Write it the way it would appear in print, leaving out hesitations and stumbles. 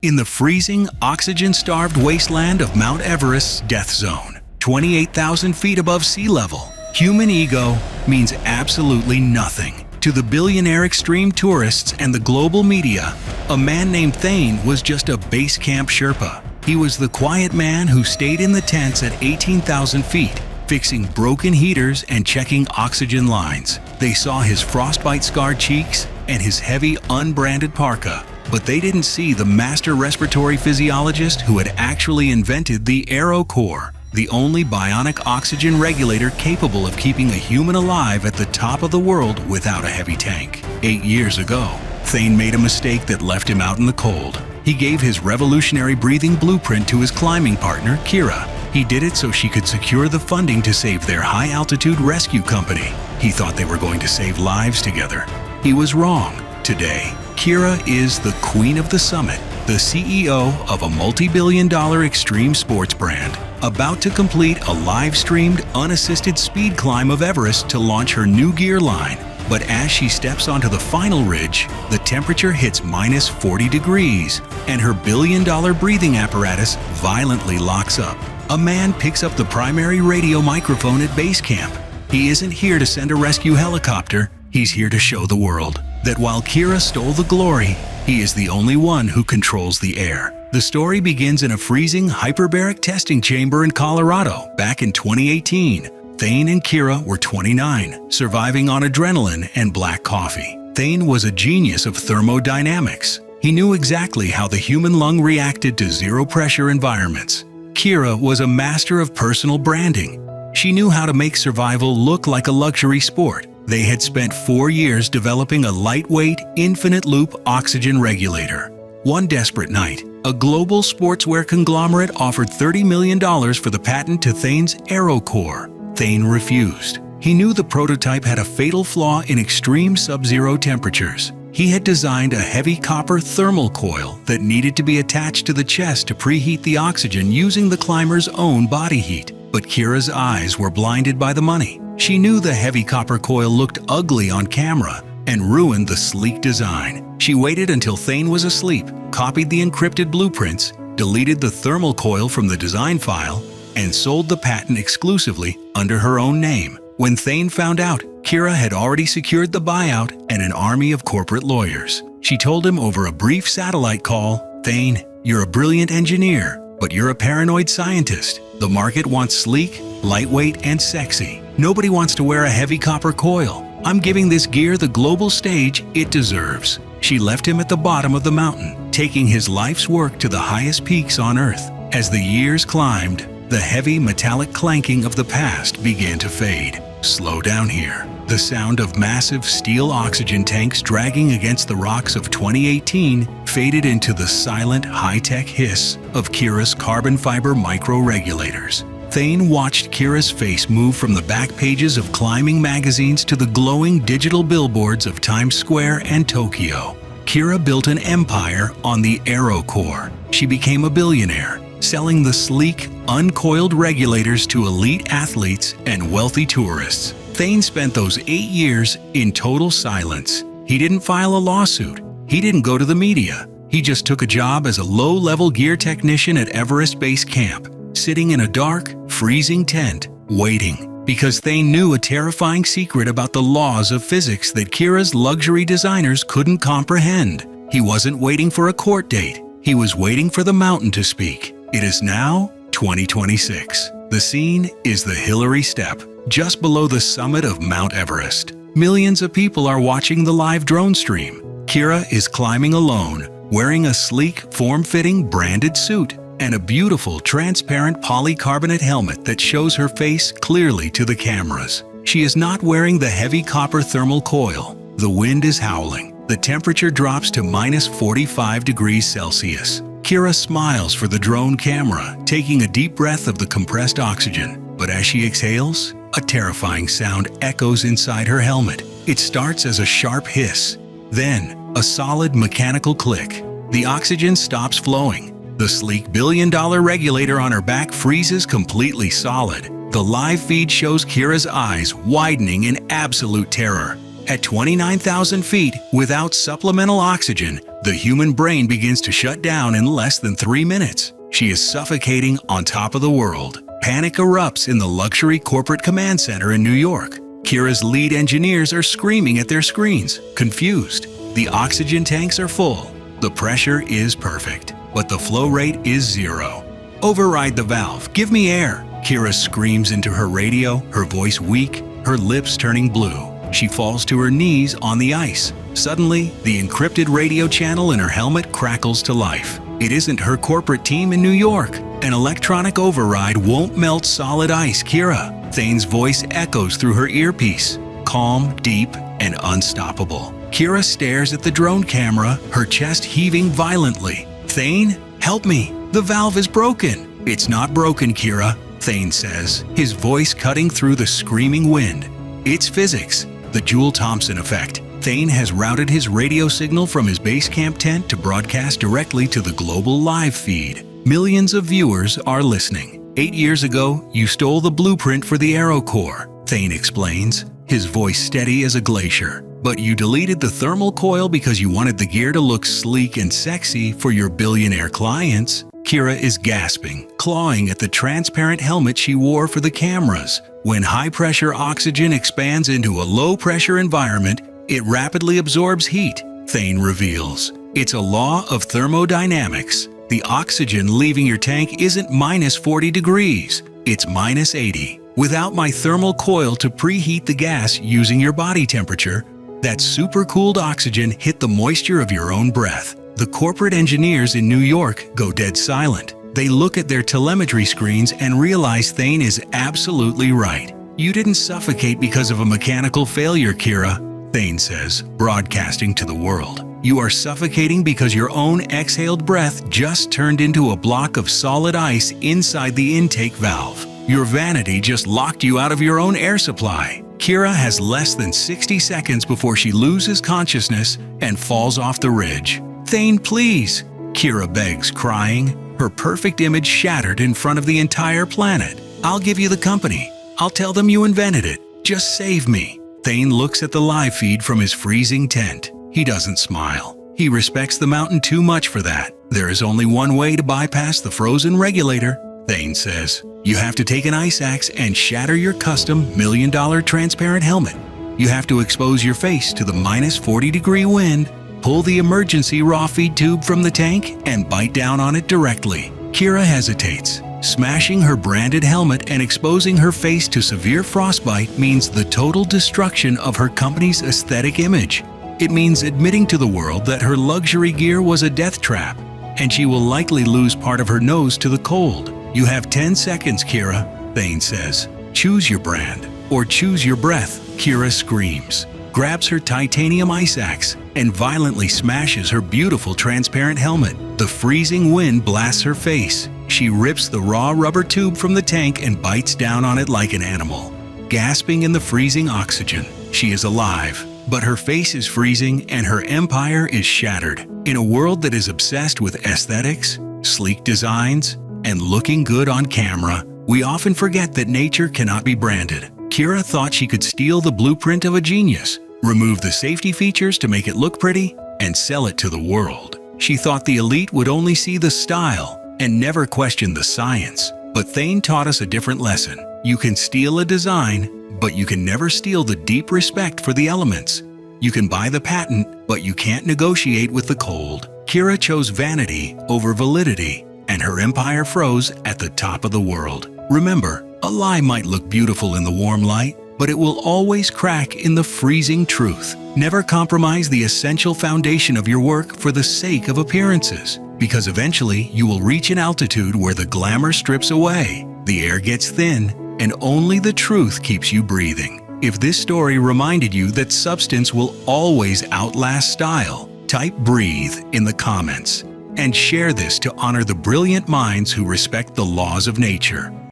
In the freezing, oxygen-starved wasteland of Mount Everest's death zone, 28,000 feet above sea level, human ego means absolutely nothing. To the billionaire extreme tourists and the global media, a man named Thane was just a base camp Sherpa. He was the quiet man who stayed in the tents at 18,000 feet, fixing broken heaters and checking oxygen lines. They saw his frostbite-scarred cheeks and his heavy, unbranded parka. But they didn't see the master respiratory physiologist who had actually invented the AeroCore, the only bionic oxygen regulator capable of keeping a human alive at the top of the world without a heavy tank. 8 years ago, Thane made a mistake that left him out in the cold. He gave his revolutionary breathing blueprint to his climbing partner, Kira. He did it so she could secure the funding to save their high-altitude rescue company. He thought they were going to save lives together. He was wrong. Today, Kira is the queen of the summit, the CEO of a multi-billion-dollar extreme sports brand, about to complete a live-streamed, unassisted speed climb of Everest to launch her new gear line. But as she steps onto the final ridge, the temperature hits minus 40 degrees, and her billion-dollar breathing apparatus violently locks up. A man picks up the primary radio microphone at base camp. He isn't here to send a rescue helicopter. He's here to show the world that while Kira stole the glory, he is the only one who controls the air. The story begins in a freezing hyperbaric testing chamber in Colorado back in 2018. Thane and Kira were 29, surviving on adrenaline and black coffee. Thane was a genius of thermodynamics. He knew exactly how the human lung reacted to zero-pressure environments. Kira was a master of personal branding. She knew how to make survival look like a luxury sport. They had spent 4 years developing a lightweight, infinite-loop oxygen regulator. One desperate night, a global sportswear conglomerate offered $30 million for the patent to Thane's AeroCore. Thane refused. He knew the prototype had a fatal flaw in extreme sub-zero temperatures. He had designed a heavy copper thermal coil that needed to be attached to the chest to preheat the oxygen using the climber's own body heat. But Kira's eyes were blinded by the money. She knew the heavy copper coil looked ugly on camera and ruined the sleek design. She waited until Thane was asleep, copied the encrypted blueprints, deleted the thermal coil from the design file, and sold the patent exclusively under her own name. When Thane found out, Kira had already secured the buyout and an army of corporate lawyers. She told him over a brief satellite call, "Thane, you're a brilliant engineer, but you're a paranoid scientist. The market wants sleek, lightweight, and sexy. Nobody wants to wear a heavy copper coil. I'm giving this gear the global stage it deserves." She left him at the bottom of the mountain, taking his life's work to the highest peaks on Earth. As the years climbed, the heavy metallic clanking of the past began to fade. Slow down here. The sound of massive steel oxygen tanks dragging against the rocks of 2018 faded into the silent, high-tech hiss of Kira's carbon fiber micro-regulators. Thane watched Kira's face move from the back pages of climbing magazines to the glowing digital billboards of Times Square and Tokyo. Kira built an empire on the AeroCore. She became a billionaire, selling the sleek, uncoiled regulators to elite athletes and wealthy tourists. Thane spent those 8 years in total silence. He didn't file a lawsuit. He didn't go to the media. He just took a job as a low-level gear technician at Everest Base Camp, sitting in a dark, freezing tent, waiting. Because Thane knew a terrifying secret about the laws of physics that Kira's luxury designers couldn't comprehend. He wasn't waiting for a court date. He was waiting for the mountain to speak. It is now 2026. The scene is the Hillary Step, just below the summit of Mount Everest. Millions of people are watching the live drone stream. Kira is climbing alone, wearing a sleek, form-fitting, branded suit and a beautiful, transparent polycarbonate helmet that shows her face clearly to the cameras. She is not wearing the heavy copper thermal coil. The wind is howling. The temperature drops to minus 45 degrees Celsius. Kira smiles for the drone camera, taking a deep breath of the compressed oxygen. But as she exhales, a terrifying sound echoes inside her helmet. It starts as a sharp hiss, then a solid mechanical click. The oxygen stops flowing. The sleek billion-dollar regulator on her back freezes completely solid. The live feed shows Kira's eyes widening in absolute terror. At 29,000 feet, without supplemental oxygen, The human brain begins to shut down in less than 3 minutes. She is suffocating on top of the world. Panic erupts in the luxury corporate command center in New York. Kira's lead engineers are screaming at their screens, confused. The oxygen tanks are full. The pressure is perfect, but the flow rate is 0. "Override the valve. Give me air." Kira screams into her radio, her voice weak, her lips turning blue. She falls to her knees on the ice. Suddenly, the encrypted radio channel in her helmet crackles to life. It isn't her corporate team in New York. An electronic override won't melt solid ice, Kira. Thane's voice echoes through her earpiece, calm, deep, and unstoppable. Kira stares at the drone camera, her chest heaving violently. "Thane, help me. The valve is broken." "It's not broken, Kira," Thane says, his voice cutting through the screaming wind. "It's physics, the Joule-Thomson effect." Thane has routed his radio signal from his base camp tent to broadcast directly to the global live feed. Millions of viewers are listening. 8 years ago, you stole the blueprint for the Aero Core, Thane explains, his voice steady as a glacier. But you deleted the thermal coil because you wanted the gear to look sleek and sexy for your billionaire clients. Kira is gasping, clawing at the transparent helmet she wore for the cameras. When high-pressure oxygen expands into a low-pressure environment, it rapidly absorbs heat, Thane reveals. It's a law of thermodynamics. The oxygen leaving your tank isn't minus 40 degrees, it's minus 80. Without my thermal coil to preheat the gas using your body temperature, that supercooled oxygen hit the moisture of your own breath. The corporate engineers in New York go dead silent. They look at their telemetry screens and realize Thane is absolutely right. "You didn't suffocate because of a mechanical failure, Kira," Thane says, broadcasting to the world. "You are suffocating because your own exhaled breath just turned into a block of solid ice inside the intake valve. Your vanity just locked you out of your own air supply." Kira has less than 60 seconds before she loses consciousness and falls off the ridge. "Thane, please," Kira begs, crying, her perfect image shattered in front of the entire planet. "I'll give you the company. I'll tell them you invented it. Just save me." Thane looks at the live feed from his freezing tent. He doesn't smile. He respects the mountain too much for that. "There is only one way to bypass the frozen regulator," Thane says. "You have to take an ice axe and shatter your custom $1 million transparent helmet. You have to expose your face to the minus 40-degree wind, pull the emergency raw feed tube from the tank, and bite down on it directly." Kira hesitates. Smashing her branded helmet and exposing her face to severe frostbite means the total destruction of her company's aesthetic image. It means admitting to the world that her luxury gear was a death trap, and she will likely lose part of her nose to the cold. "You have 10 seconds, Kira," Thane says. "Choose your brand, or choose your breath." Kira screams, grabs her titanium ice axe, and violently smashes her beautiful transparent helmet. The freezing wind blasts her face. She rips the raw rubber tube from the tank and bites down on it like an animal. Gasping in the freezing oxygen, she is alive, but her face is freezing and her empire is shattered. In a world that is obsessed with aesthetics, sleek designs, and looking good on camera, we often forget that nature cannot be branded. Kira thought she could steal the blueprint of a genius, remove the safety features to make it look pretty, and sell it to the world. She thought the elite would only see the style and never question the science. But Thane taught us a different lesson. You can steal a design, but you can never steal the deep respect for the elements. You can buy the patent, but you can't negotiate with the cold. Kira chose vanity over validity, and her empire froze at the top of the world. Remember, a lie might look beautiful in the warm light, but it will always crack in the freezing truth. Never compromise the essential foundation of your work for the sake of appearances, because eventually you will reach an altitude where the glamour strips away, the air gets thin, and only the truth keeps you breathing. If this story reminded you that substance will always outlast style, type "breathe" in the comments and share this to honor the brilliant minds who respect the laws of nature.